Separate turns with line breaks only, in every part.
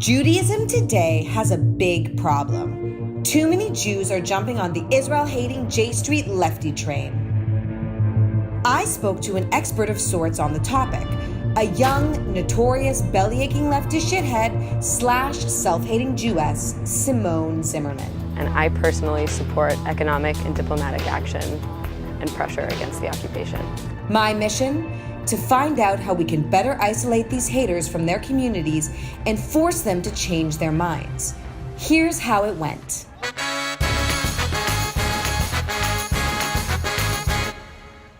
Judaism today has a big problem. Too many Jews are jumping on the Israel-hating J Street lefty train. I spoke to an expert of sorts on the topic, a young, notorious, belly-aching leftist shithead / self-hating Jewess, Simone Zimmerman.
And I personally support economic and diplomatic action and pressure against the occupation.
My mission? To find out how we can better isolate these haters from their communities and force them to change their minds. Here's how it went.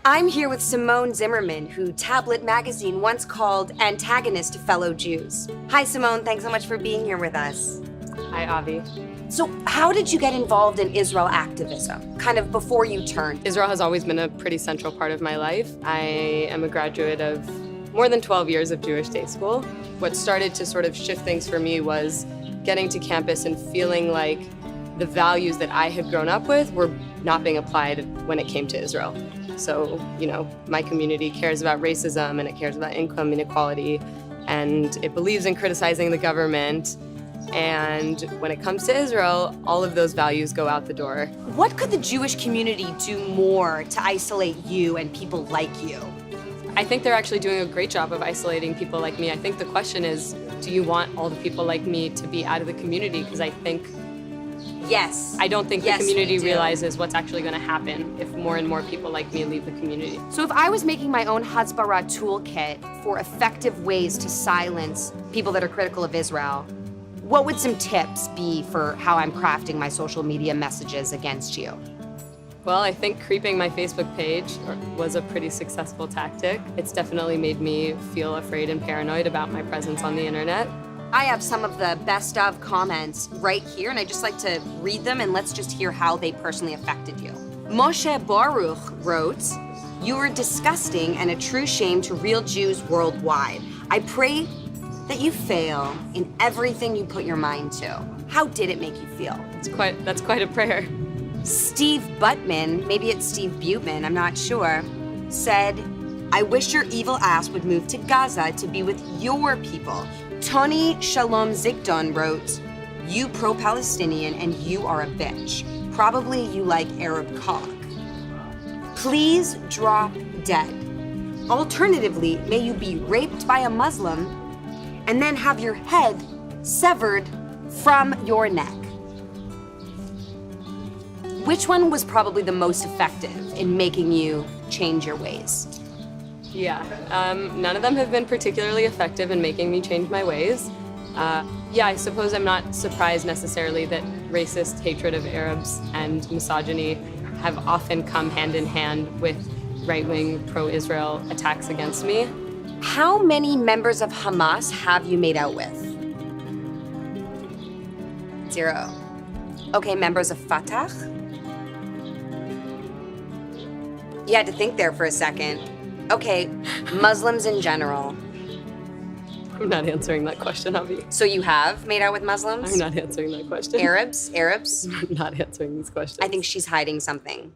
I'm here with Simone Zimmerman, who Tablet magazine once called antagonist to fellow Jews. Hi, Simone. Thanks so much for being here with us.
Hi, Avi.
So how did you get involved in Israel activism, kind of before you turned?
Israel has always been a pretty central part of my life. I am a graduate of more than 12 years of Jewish day school. What started to sort of shift things for me was getting to campus and feeling like the values that I had grown up with were not being applied when it came to Israel. So, my community cares about racism and it cares about income inequality and it believes in criticizing the government. And when it comes to Israel, all of those values go out the door.
What could the Jewish community do more to isolate you and people like you?
I think they're actually doing a great job of isolating people like me. I think the question is, do you want all the people like me to be out of the community? Because I don't think the community realizes what's actually going to happen if more and more people like me leave the community.
So if I was making my own Hasbara toolkit for effective ways to silence people that are critical of Israel, what would some tips be for how I'm crafting my social media messages against you?
Well, I think creeping my Facebook page was a pretty successful tactic. It's definitely made me feel afraid and paranoid about my presence on the internet.
I have some of the best of comments right here, and I'd just like to read them, and let's just hear how they personally affected you. Moshe Baruch wrote, "You are disgusting and a true shame to real Jews worldwide. I pray that you fail in everything you put your mind to." How did it make you feel?
That's quite a prayer.
Steve Buttman, maybe it's Steve Buteman, I'm not sure, said, "I wish your evil ass would move to Gaza to be with your people." Tony Shalom Zigdon wrote, "You pro-Palestinian and you are a bitch. Probably you like Arab cock. Please drop dead. Alternatively, may you be raped by a Muslim and then have your head severed from your neck." Which one was probably the most effective in making you change your ways?
Yeah, none of them have been particularly effective in making me change my ways. I suppose I'm not surprised necessarily that racist hatred of Arabs and misogyny have often come hand in hand with right-wing pro-Israel attacks against me.
How many members of Hamas have you made out with? 0. Okay, members of Fatah? You had to think there for a second. Okay, Muslims in general.
I'm not answering that question, Avi.
So you have made out with Muslims?
I'm not answering that question.
Arabs?
I'm not answering these questions.
I think she's hiding something.